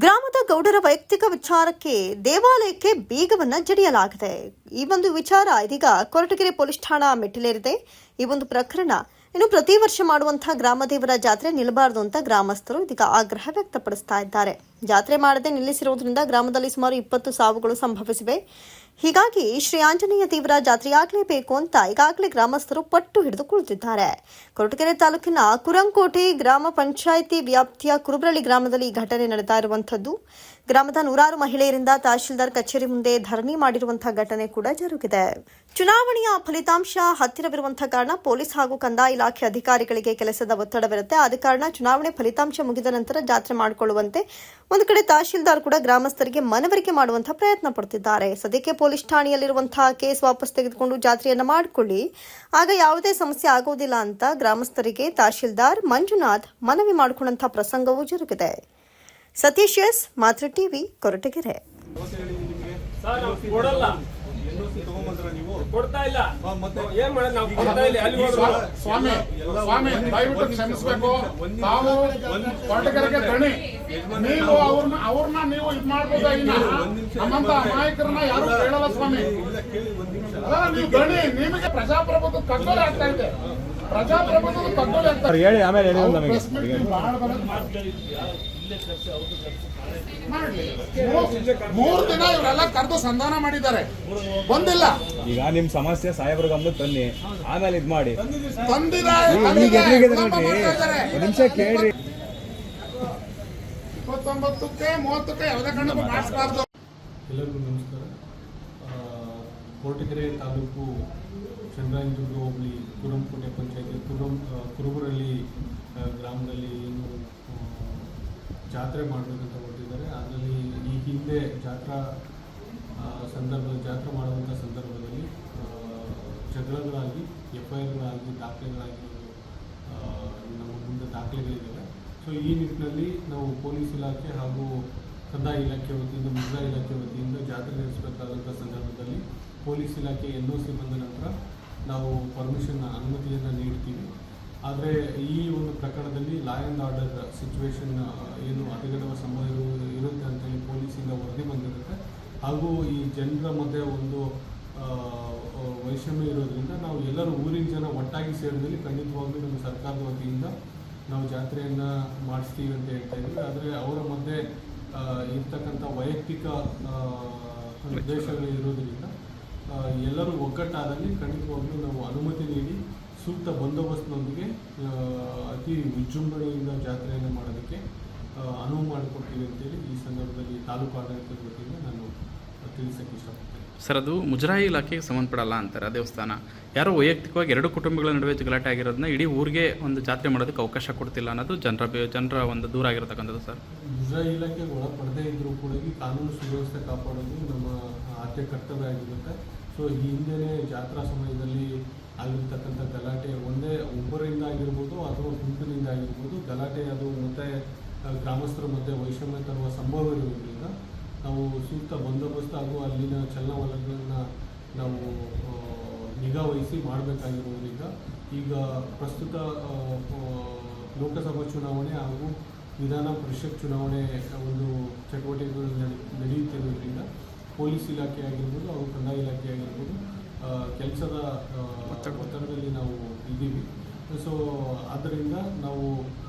ಗ್ರಾಮದ ಗೌಡರ ವೈಯಕ್ತಿಕ ವಿಚಾರಕ್ಕೆ ದೇವಾಲಯಕ್ಕೆ ಬೀಗವನ್ನ ಜಡಿಯಲಾಗಿದೆ. ಈ ಒಂದು ವಿಚಾರ ಇದೀಗ ಕೊರಟಗೆರೆ ಪೊಲೀಸ್ ಠಾಣಾ ಮೆಟ್ಟಿಲೇರಿದೆ. ಈ ಒಂದು ಪ್ರಕರಣ ಇನ್ನು ಪ್ರತಿ ವರ್ಷ ಮಾಡುವಂತಹ ಗ್ರಾಮದೇವರ ಜಾತ್ರೆ ನಿಲ್ಲಬಾರದು ಅಂತ ಗ್ರಾಮಸ್ಥರು ಇದೀಗ ಆಗ್ರಹ ವ್ಯಕ್ತಪಡಿಸ್ತಾ ಇದ್ದಾರೆ. ಜಾತ್ರೆ ಮಾಡದೆ ನಿಲ್ಲಿಸಿರುವುದರಿಂದ ಗ್ರಾಮದಲ್ಲಿ ಸುಮಾರು 20 ಸಾವುಗಳು ಸಂಭವಿಸಿವೆ. ಹೀಗಾಗಿ ಶ್ರೀ ಆಂಜನೇಯ ದೇವರ ಜಾತ್ರೆಯಾಗಲೇಬೇಕು ಅಂತ ಈಗಾಗಲೇ ಗ್ರಾಮಸ್ಥರು ಪಟ್ಟು ಹಿಡಿದು ಕುಳಿತಿದ್ದಾರೆ. ಕೊರಟಗೆರೆ ತಾಲೂಕಿನ ಕುರಂಕೋಟೆ ಗ್ರಾಮ ಪಂಚಾಯಿತಿ ವ್ಯಾಪ್ತಿಯ ಕುರುಬ್ರಳ್ಳಿ ಗ್ರಾಮದಲ್ಲಿ ಈ ಘಟನೆ ನಡೆತಾ ಇರುವಂತದ್ದು. ಗ್ರಾಮದ ನೂರಾರು ಮಹಿಳೆಯರಿಂದ ತಹಶೀಲ್ದಾರ್ ಕಚೇರಿ ಮುಂದೆ ಧರಣಿ ಮಾಡಿರುವಂತಹ ಘಟನೆ ಕೂಡ ಜರುಗಿದೆ. ಚುನಾವಣೆಯ ಫಲಿತಾಂಶ ಹತ್ತಿರವಿರುವಂತಹ ಕಾರಣ ಪೊಲೀಸ್ ಹಾಗೂ ಕಂದಾಯ ಇಲಾಖೆ ಅಧಿಕಾರಿಗಳಿಗೆ ಕೆಲಸದ ಒತ್ತಡವಿರುತ್ತೆ. ಆದ ಕಾರಣ ಚುನಾವಣೆ ಫಲಿತಾಂಶ ಮುಗಿದ ನಂತರ ಜಾತ್ರೆ ಮಾಡಿಕೊಳ್ಳುವಂತೆ ಒಂದು ಕಡೆ ತಹಶೀಲ್ದಾರ್ ಕೂಡ ಗ್ರಾಮಸ್ಥರಿಗೆ ಮನವರಿಕೆ ಮಾಡುವಂತಹ ಪ್ರಯತ್ನ ಪಡುತ್ತಿದ್ದಾರೆ. ಸದ್ಯಕ್ಕೆ ಪೊಲೀಸ್ ಠಾಣೆಯಲ್ಲಿರುವಂತಹ ಕೇಸ್ ವಾಪಸ್ ತೆಗೆದುಕೊಂಡು ಜಾತ್ರೆಯನ್ನ ಮಾಡಿಕೊಳ್ಳಿ, ಆಗ ಯಾವುದೇ ಸಮಸ್ಯೆ ಆಗುವುದಿಲ್ಲ ಅಂತ ಗ್ರಾಮಸ್ಥರಿಗೆ ತಹಶೀಲ್ದಾರ್ ಮಂಜುನಾಥ್ ಮನವಿ ಮಾಡಿಕೊಂಡಂತಹ ಪ್ರಸಂಗವೂ ಜರುಗಿದೆ. ಸತೀಶ್ ಎಸ್, ಮಾತೃ ಟಿವಿ, ಕೊರಟಗೆರೆ. ಸ್ವಾಮಿ ದಯವಿಟ್ಟು ಕ್ಷಮಿಸಬೇಕು. ತಾವು ಕೊರಟಗೆರೆಗೆ ದಣಿ, ನೀವು ಅವ್ರನ್ನ ನೀವು ಇದು ಮಾಡ್ಬೋದು. ನಮ್ಮಂತ ಅಮಾಯಕರನ್ನ ಯಾರು ಕೇಳಲ್ಲ ಸ್ವಾಮಿ. ನೀವು ದಣಿ, ನಿಮಗೆ ಪ್ರಜಾಪ್ರಭುತ್ವ ಕಗ್ಗೊಲೆ ಆಗ್ತಾ ಇದೆ. ಪ್ರಜಾಪ್ರಭುತ್ವ ಕಗ್ಗೊಲೆ ಆಗ್ತಾ ಇದೆ. ಹೇಳಿ ಆಮೇಲೆ ಮೂರು ದಿನ ಇವರೆಲ್ಲ ಕರೆದು ಸಂಧಾನ ಮಾಡಿದ್ದಾರೆ, ಬಂದಿಲ್ಲ. ಈಗ ನಿಮ್ ಸಮಸ್ಯೆ ಸಾಹೇಬ್ರ ಗಮನಕ್ಕೆ ತನ್ನಿ, ಆಮೇಲೆ ಇದ್ ಮಾಡಿ. ನಿಮಿಷ ಕೇಳಿ. 29ಕ್ಕೆ 30ಕ್ಕೆ ಯಾವುದೇ ಕಾರಣಕ್ಕೂ ಮಾಡಿಸಬಾರ್ದು. ಎಲ್ಲರಿಗೂ ನಮಸ್ಕಾರ. ಕೊರಟಗೆರೆ ತಾಲೂಕು ಚಂದ್ರಾಯನದುರ್ಗ ಹೋಬಳಿ ಕುರಂಕೋಟೆ ಪಂಚಾಯತಿ ಕುರುಬರಳ್ಳಿ ಗ್ರಾಮದಲ್ಲಿ ಏನು ಜಾತ್ರೆ ಮಾಡಬೇಕಂತ ಹೊರಟಿದ್ದಾರೆ. ಅದರಲ್ಲಿ ಈ ಹಿಂದೆ ಜಾತ್ರೆ ಮಾಡುವಂಥ ಸಂದರ್ಭದಲ್ಲಿ ಜಗಳಗಳಾಗಿ, FIRಗಳಾಗಿ, ದಾಖಲೆಗಳಾಗಿ ನಮ್ಮ ಮುಂದೆ ದಾಖಲೆಗಳಿದ್ದಾವೆ. ಸೊ ಈ ನಿಟ್ಟಿನಲ್ಲಿ ನಾವು ಪೊಲೀಸ್ ಇಲಾಖೆ ಹಾಗೂ ಕಂದಾಯ ಇಲಾಖೆ ವತಿಯಿಂದ, ಮುಜರಾಯಿ ಇಲಾಖೆ ವತಿಯಿಂದ ಜಾತ್ರೆ ನಡೆಸಬೇಕಾದಂಥ ಸಂದರ್ಭದಲ್ಲಿ ಪೊಲೀಸ್ ಇಲಾಖೆ NOC ಬಂದ ನಂತರ ನಾವು ಅನುಮತಿಯನ್ನು ನೀಡ್ತೀವಿ. ಆದರೆ ಈ ಒಂದು ಪ್ರಕರಣದಲ್ಲಿ ಲಾ ಆ್ಯಂಡ್ ಆರ್ಡರ್ ಸಿಚುವೇಶನ್ ಏನು ಅತಿಗಡುವ ಸಂಭವ ಇರುತ್ತೆ ಅಂತೇಳಿ ಪೊಲೀಸಿಂದ ವರದಿ ಬಂದಿರುತ್ತೆ. ಹಾಗೂ ಈ ಜನರ ಮಧ್ಯೆ ಒಂದು ವೈಷಮ್ಯ ಇರೋದ್ರಿಂದ ನಾವು ಎಲ್ಲರೂ ಊರಿನ ಜನ ಒಟ್ಟಾಗಿ ಸೇರಿದಲ್ಲಿ ಖಂಡಿತವಾಗ್ಲೂ ನಮ್ಮ ಸರ್ಕಾರದ ವತಿಯಿಂದ ನಾವು ಜಾತ್ರೆಯನ್ನು ಮಾಡಿಸ್ತೀವಿ ಅಂತ ಹೇಳ್ತಾ ಇದ್ದೀವಿ. ಆದರೆ ಅವರ ಮಧ್ಯೆ ಇರ್ತಕ್ಕಂಥ ವೈಯಕ್ತಿಕ ಉದ್ದೇಶಗಳು ಇರೋದ್ರಿಂದ ಎಲ್ಲರೂ ಒಗ್ಗಟ್ಟಾದಲ್ಲಿ ಖಂಡಿತವಾಗ್ಲೂ ನಾವು ಅನುಮತಿ ನೀಡಿ ಸೂಕ್ತ ಬಂದೋಬಸ್ತ್ನೊಂದಿಗೆ ಅತಿ ವಿಜೃಂಭಣೆಯಿಂದ ಜಾತ್ರೆಯನ್ನು ಮಾಡೋದಕ್ಕೆ ಅನುವು ಮಾಡಿಕೊಡ್ತೀವಿ ಅಂತೇಳಿ ಈ ಸಂದರ್ಭದಲ್ಲಿ ತಾಲೂಕು ಆಡಳಿತದ ವತಿಯಿಂದ ನಾನು ತಿಳಿಸೋಕ್ಕೆ ಇಷ್ಟಪಡ್ತೀನಿ. ಸರ್, ಅದು ಮುಜರಾಯಿ ಇಲಾಖೆಗೆ ಸಂಬಂಧಪಡಲ್ಲ ಅಂತಾರೆ. ದೇವಸ್ಥಾನ ಯಾರೋ ವೈಯಕ್ತಿಕವಾಗಿ 2 ಕುಟುಂಬಗಳ ನಡುವೆ ಗಲಾಟೆ ಆಗಿರೋದನ್ನ ಇಡೀ ಊರಿಗೆ ಒಂದು ಜಾತ್ರೆ ಮಾಡೋದಕ್ಕೆ ಅವಕಾಶ ಕೊಡ್ತಿಲ್ಲ ಅನ್ನೋದು ಜನರ ಒಂದು ದೂರ ಆಗಿರತಕ್ಕಂಥದ್ದು. ಸರ್, ಮುಜರಾಯಿ ಇಲಾಖೆಗೆ ಒಳಪಡದೇ ಇದ್ರೂ ಕೂಡ ಕಾನೂನು ಸುವ್ಯವಸ್ಥೆ ಕಾಪಾಡೋದು ನಮ್ಮ ಆದ್ಯ ಕರ್ತವ್ಯ ಆಗಿರುತ್ತೆ. ಸೊ ಈ ಹಿಂದೆಯೇ ಜಾತ್ರಾ ಸಮಯದಲ್ಲಿ ಆಗಿರ್ತಕ್ಕಂಥ ಗಲಾಟೆ ಒಬ್ಬರಿಂದ ಆಗಿರ್ಬೋದು ಅಥವಾ ಗುಂಪಿನಿಂದ ಆಗಿರ್ಬೋದು, ಗಲಾಟೆ ಅದು ಮತ್ತೆ ಗ್ರಾಮಸ್ಥರ ಮಧ್ಯೆ ವೈಷಮ್ಯ ತರುವ ಸಂಭವ ಇರುವುದರಿಂದ ನಾವು ಸೂಕ್ತ ಬಂದೋಬಸ್ತ್ ಹಾಗೂ ಅಲ್ಲಿನ ಚಲನವಲನಗಳನ್ನು ನಾವು ನಿಗಾ ವಹಿಸಿ ಮಾಡಬೇಕಾಗಿರುವುದರಿಂದ ಈಗ ಪ್ರಸ್ತುತ ಲೋಕಸಭಾ ಚುನಾವಣೆ ಹಾಗೂ ವಿಧಾನ ಪರಿಷತ್ ಚುನಾವಣೆ ಒಂದು ಚಟುವಟಿಕೆಗಳು ನಡೆಯುತ್ತಿರುವುದರಿಂದ ಪೊಲೀಸ್ ಇಲಾಖೆ ಆಗಿರ್ಬೋದು ಹಾಗೂ ಕಂದಾಯ ಇಲಾಖೆ ಆಗಿರ್ಬೋದು ಕೆಲಸದ ಒತ್ತಡದಲ್ಲಿ ನಾವು ಇದ್ದೀವಿ. ಸೊ ಆದ್ದರಿಂದ ನಾವು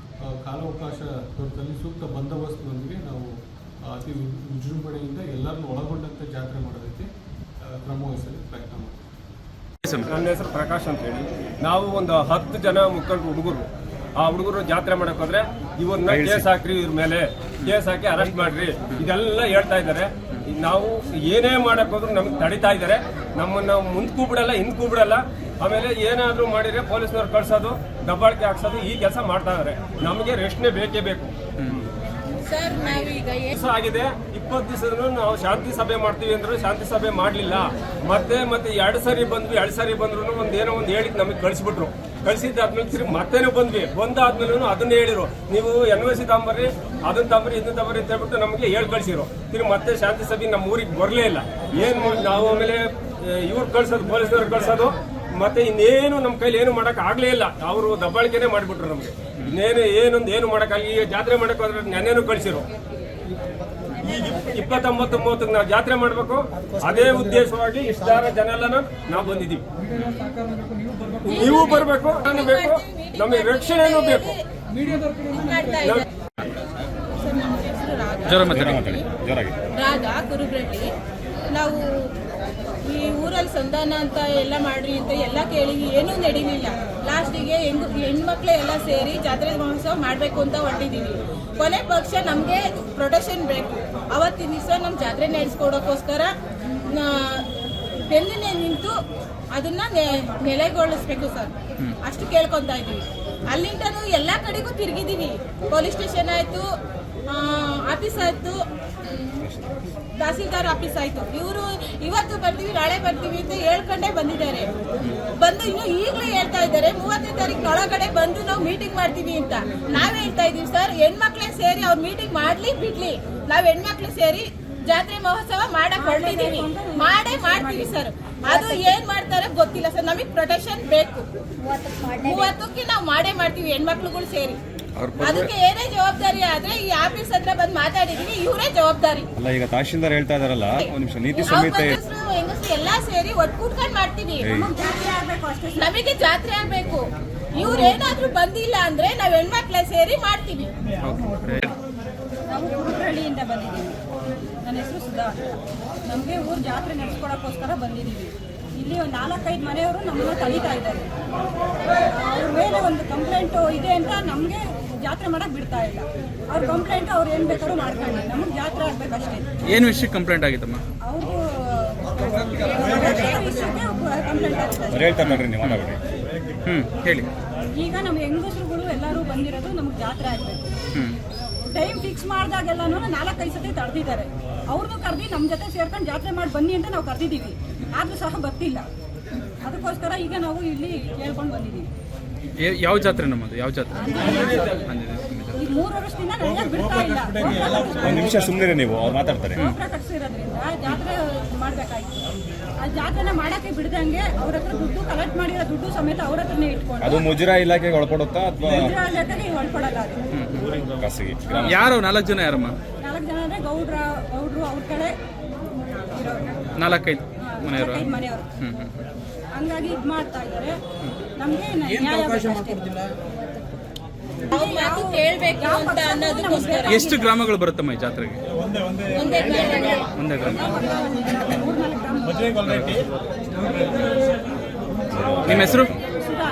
ಕಾಲಾವಕಾಶ ದೊರೆತಲ್ಲಿ ಸೂಕ್ತ ಬಂದೋಬಸ್ತ್ನೊಂದಿಗೆ ನಾವು ಅತಿ ವಿಜೃಂಭಣೆಯಿಂದ ಎಲ್ಲರನ್ನೂ ಒಳಗೊಂಡಂತೆ ಜಾತ್ರೆ ಮಾಡೋದಕ್ಕೆ ಕ್ರಮ ವಹಿಸಲು ಪ್ರಯತ್ನ ಮಾಡ್ತೀವಿ. ನನ್ನ ಹೆಸರು ಪ್ರಕಾಶ್ ಅಂತ ಹೇಳಿ. ನಾವು ಒಂದು 10 ಜನ ಮುಖಂಡರು ಹುಡುಗರು ಜಾತ್ರೆ ಮಾಡಕ್ಕೆ ಹೋದ್ರೆ ಇವ್ರನ್ನ ಕೇಸ್ ಹಾಕ್ರಿ, ಇವ್ರ ಮೇಲೆ ಕೇಸ್ ಹಾಕಿ ಅರೆಸ್ಟ್ ಮಾಡ್ರಿ, ಇದೆಲ್ಲ ಹೇಳ್ತಾ ಇದ್ದಾರೆ. ನಾವು ಏನೇ ಮಾಡಕ್ ಹೋದ್ರು ನಮ್ಗೆ ತಡಿತಾ ಇದ್ದಾರೆ. ನಮ್ಮನ್ನ ಮುಂದಕ್ಕೂ ಬಿಡಲ್ಲ, ಹಿಂದಕ್ಕೂ ಬಿಡಲ್ಲ. ಆಮೇಲೆ ಏನಾದರೂ ಮಾಡಿದ್ರೆ ಪೊಲೀಸ್ನವ್ರು ಕಳ್ಸೋದು, ದಬ್ಬಾಳಿಕೆ ಹಾಕ್ಸೋದು, ಈ ಕೆಲಸ ಮಾಡ್ತಾ ಇದ್ದಾರೆ. ನಮಗೆ ರೆಸ್ಟ್ನೇ ಬೇಕೇ ಬೇಕು. ಆಗಿದೆ 20 ದಿವಸ ನಾವು ಶಾಂತಿ ಸಭೆ ಮಾಡ್ತೀವಿ ಅಂದ್ರು ಶಾಂತಿ ಸಭೆ ಮಾಡಲಿಲ್ಲ. ಮತ್ತೆ 2 ಸಾರಿ ಬಂದ್ವಿ. 2 ಸಾರಿ ಬಂದ್ರು ಒಂದೇನೋ ಒಂದು ಹೇಳಿ ನಮಗೆ ಕಳಿಸ್ಬಿಟ್ರು. ಕಳಿಸಿದ್ದಾದ್ಮೇಲೆ ತಿರುಗಿ ಮತ್ತೇನೋ ಬಂದಾದ್ಮೇಲೆ ಅದನ್ನೇ ಹೇಳಿರು, ನೀವು NOC ತಂಬರ್ರಿ, ಅದನ್ನ ತಂಬರಿ, ಇದನ್ನ ತಂಬರಿ ಅಂತ ಹೇಳ್ಬಿಟ್ಟು ನಮಗೆ ಹೇಳಿ ಕಳಿಸಿರು. ತಿರುಗಿ ಮತ್ತೆ ಶಾಂತಿ ಸಭೆ ನಮ್ಮ ಊರಿಗೆ ಬರಲೇ ಇಲ್ಲ. ಏನು ನಾವು ಆಮೇಲೆ ಇವ್ರು ಕಳ್ಸೋದು, ಪೊಲೀಸ್ನವ್ರು ಕಳ್ಸೋದು, ಮತ್ತೆ ಇನ್ನೇನು ನಮ್ಮ ಕೈಲಿ ಏನು ಮಾಡಕ್ ಆಗ್ಲೇ ಇಲ್ಲ. ಅವರು ದಬ್ಬಾಳಿಕೆನೆ ಮಾಡಿಬಿಟ್ರು ನಮಗೆ. ಇನ್ನೇನು ಏನು ಮಾಡಕ್ಕಾಗಿ. ಈಗ ಜಾತ್ರೆ ಮಾಡಕ್ ಹೋದ್ರೆ ನೆನ್ನೆನೂ ಕಳ್ಸಿರು. ಈಗ 29-30 ನಾವು ಜಾತ್ರೆ ಮಾಡಬೇಕು. ಅದೇ ಉದ್ದೇಶವಾಗಿ ಇಷ್ಟಾರ ಜನ ಎಲ್ಲ ನಾವು ಬಂದಿದ್ದೀವಿ. ನೀವು ಬರಬೇಕು, ನಾನು ಬೇಕು, ನಮಗೆ ರಕ್ಷಣೆನೂ ಬೇಕು. ರಾಗ ಕುರುಬ್ರಳ್ಳಿ. ನಾವು ಈ ಊರಲ್ಲಿ ಸಂಧಾನ ಅಂತ ಎಲ್ಲ ಮಾಡ್ರಿ ಅಂತ ಎಲ್ಲ ಕೇಳಿ ಏನೂ ನಡೀಲಿಲ್ಲ. ಲಾಸ್ಟಿಗೆ ಹೆಣ್ಮಕ್ಳು ಎಲ್ಲ ಸೇರಿ ಜಾತ್ರೆ ಮಹೋತ್ಸವ ಮಾಡಬೇಕು ಅಂತ ಹೊರಟಿದ್ದೀವಿ. ಕೊನೆ ಪಕ್ಷ ನಮಗೆ ಪ್ರೊಟೆಕ್ಷನ್ ಬೇಕು. ಅವತ್ತಿನ ದಿವಸ ನಮ್ಮ ಜಾತ್ರೆ ನಡೆಸ್ಕೊಡೋಕ್ಕೋಸ್ಕರ ಬೆನ್ನಿನೇ ನಿಂತು ಅದನ್ನ ನೆಲೆಗೊಳಿಸ್ಬೇಕು ಸರ್, ಅಷ್ಟು ಕೇಳ್ಕೊತಾ ಇದ್ದೀವಿ. ಅಲ್ಲಿಂದನೂ ಎಲ್ಲ ಕಡೆಗೂ ತಿರುಗಿದ್ದೀವಿ. ಪೊಲೀಸ್ ಸ್ಟೇಷನ್ ಆಯಿತು, ಆಫೀಸ್ ಆಯಿತು, ತಹಸೀಲ್ದಾರ್ ಆಫೀಸ್ ಆಯಿತು. ಇವರು ಇವತ್ತು ಬರ್ತೀವಿ ನಾಳೆ ಬರ್ತೀವಿ ಅಂತ ಹೇಳ್ಕೊಂಡೇ ಬಂದಿದ್ದಾರೆ. ಬಂದು ಇನ್ನು ಈಗಲೇ ಹೇಳ್ತಾ ಇದ್ದಾರೆ 30ನೇ ತಾರೀಕಿನೊಳಗಡೆ ಬಂದು ನಾವು ಮೀಟಿಂಗ್ ಮಾಡ್ತೀವಿ ಅಂತ. ನಾವು ಹೇಳ್ತಾ ಇದ್ದೀವಿ ಸರ್, ಹೆಣ್ಮಕ್ಳೇ ಸೇರಿ ಅವ್ರು ಮೀಟಿಂಗ್ ಮಾಡ್ಲಿ ಬಿಡ್ಲಿ, ನಾವು ಹೆಣ್ಮಕ್ಳು ಸೇರಿ ಜಾತ್ರೆ ಮಹೋತ್ಸವ ಮಾಡಕ್ ಹೊರಟಿದ್ದೀವಿ. ಮಾಡ್ತೀವಿ ಸರ್. ಅದು ಏನ್ ಮಾಡ್ತಾರೆ ಗೊತ್ತಿಲ್ಲ ಸರ್, ನಮಗೆ ಪ್ರೊಟೆಕ್ಷನ್ ಬೇಕು. 30ಕ್ಕೆ ನಾವು ಮಾಡ್ತೀವಿ ಹೆಣ್ಮಕ್ಳುಗಳು ಸೇರಿ. ಅದಕ್ಕೆ ಏನೇ ಜವಾಬ್ದಾರಿ ಆದ್ರೆ ಈ ಆಫೀಸ್ ಹತ್ರ ಬಂದು ಮಾತಾಡಿದೀವಿ, ಇವರೇ ಜವಾಬ್ದಾರಿ. ಅಲ್ಲ, ಈಗ ತಹಶೀಲ್ದಾರ್ ಹೇಳ್ತಾ ಇದಾರಲ್ಲ, ಒಂದ್ ನಿಮಿಷ, ನೀತಿ ಸಂಹಿತೆ ಹೆಂಗಸರು ಎಲ್ಲಾ ಸೇರಿ ಒಟ್ಕೂಡ್ಕೊಂಡು ಮಾಡ್ತೀವಿ. ನಮಗೆ ಜಾತ್ರೆ ಆಗ್ಬೇಕು. ಇವ್ರೇನಾದ್ರೂ ಬಂದಿಲ್ಲ ಅಂದ್ರೆ ನಾವ್ ಹೆಣ್ಮಕ್ಳೇ ಸೇರಿ ಮಾಡ್ತೀವಿ. ನಾವು ಕುರುಬ್ರಳ್ಳಿಯಿಂದ ಬಂದಿದ್ದೀವಿ. ನನ್ನ ಹೆಸರು ಸುಧಾ ಅಂತ. ನಮಗೆ ಊರು ಜಾತ್ರೆ ನಡೆಸ್ಕೊಡೋಕ್ಕೋಸ್ಕರ ಬಂದಿದ್ದೀವಿ. ಇಲ್ಲಿ ಒಂದು 4-5 ಮನೆಯವರು ನಮ್ಮನ್ನ ತಡೀತಾ ಇದ್ದಾರೆ. ಅವ್ರ ಮೇಲೆ ಒಂದು ಕಂಪ್ಲೇಂಟು ಇದೆ ಅಂತ ನಮಗೆ ಜಾತ್ರೆ ಮಾಡಕ್ಕೆ ಬಿಡ್ತಾ ಇಲ್ಲ. ಅವ್ರ ಕಂಪ್ಲೇಂಟ್ ಅವ್ರು ಏನು ಬೇಕಾದ್ರೂ ಮಾಡ್ಕೊಳ್ಳಿ, ನಮಗೆ ಜಾತ್ರೆ ಆಗ್ಬೇಕಷ್ಟೇ. ಏನು ವಿಷಯಕ್ಕೆ ಕಂಪ್ಲೇಂಟ್ ಆಗಿತ್ತಮ್ಮ? ಅವ್ರಿಗೂ ವಿಷಯಕ್ಕೆ ಕಂಪ್ಲೇಂಟ್ ಆಗಿದೆ. ಹೇಳ್ತಾರೆ ನೋಡ್ರಿ, ನೀವು ಮಾತಾಡ್ರಿ. ಹೇಳಿ. ಈಗ ನಮ್ಮ ಹೆಂಗಸರುಗಳು ಎಲ್ಲರೂ ಬಂದಿರೋದು ನಮಗೆ ಜಾತ್ರೆ ಆಗಬೇಕು. ಟೈಮ್ ಫಿಕ್ಸ್ ಮಾಡಿದಾಗೆಲ್ಲನೂ 4-5 ಸತಿ ತಡೆದಿದ್ದಾರೆ. ಅವ್ರದ್ದು ಕರೆದಿ ನಮ್ಮ ಜೊತೆ ಸೇರ್ಕೊಂಡು ಜಾತ್ರೆ ಮಾಡಿ ಬನ್ನಿ ಅಂತ ನಾವು ಕರೆದಿದ್ದೀವಿ, ಆದರೂ ಸಹ ಬರ್ತಿಲ್ಲ. ಅದಕ್ಕೋಸ್ಕರ ಈಗ ನಾವು ಇಲ್ಲಿ ಕೇಳ್ಕೊಂಡು ಬಂದಿದ್ದೀವಿ. ಯಾವ ಜಾತ್ರೆ ನಮ್ಮದು? ಯಾವ ಜಾತ್ರೆ? ಈಗ 3 ವರ್ಷದಿಂದ ನನಗೆ ಬಿಡ್ತಾ ಇಲ್ಲ. ಒಂದ್ ನಿಮಿಷ ಸುಮ್ಮನೆ ನೀವು, ಅವ್ರು ಮಾತಾಡ್ತಾರೆ. ಗೋಪುರ ಕಟ್ಸಿರೋದ್ರಿಂದ ಜಾತ್ರೆ ಮಾಡಬೇಕಾಯ್ತು. ಆ ಜಾತ್ರೆನ ಮಾಡಕ್ಕೆ ಬಿಡ್ದಂಗೆ ಅವ್ರ ಹತ್ರ ದುಡ್ಡು ಕಲೆಕ್ಟ್ ಮಾಡಿರೋ ದುಡ್ಡು ಸಮೇತ ಅವ್ರ ಹತ್ರನೇ ಇಟ್ಕೊಂಡು ಅದು ಮುಜರಾ ಇಲಾಖೆಗೆ ಒಳಪಡುತ್ತಾ ಅಥವಾ ಜೊತೆಗೆ ಒಳಪಡಲ್ಲ. ಅದು ಖಾಸಗಿ? ಯಾರು 4 ಜನ ಯಾರಮ್ಮ? 4 ಜನ ಅಂದ್ರೆ ಗೌಡ್ರು ಅವ್ರ ಕಡೆ ಇರೋರು, 4-5 ಮನೆಯವರು. 5 ಮನೆಯವರು. ಹಂಗಾಗಿ ಇದು ಮಾಡ್ತಾ ಇದ್ದಾರೆ. ನಮಗೆ ನ್ಯಾಯ ಬೇಕಷ್ಟೇ. ಅವ್ರ ಮಾತು ಕೇಳ್ಬೇಕು ಅಂತ ಅನ್ನೋದಕ್ಕೋಸ್ಕರ. ಎಷ್ಟು ಗ್ರಾಮಗಳು ಬರುತ್ತಮ್ಮ ಈ ಜಾತ್ರೆಗೆ? ಒಂದೇ ಗ್ರಾಮ. 3-4 ಗ್ರಾಮ. ನಿಮ್ಮ ಹೆಸರು? ಸುಧಾ.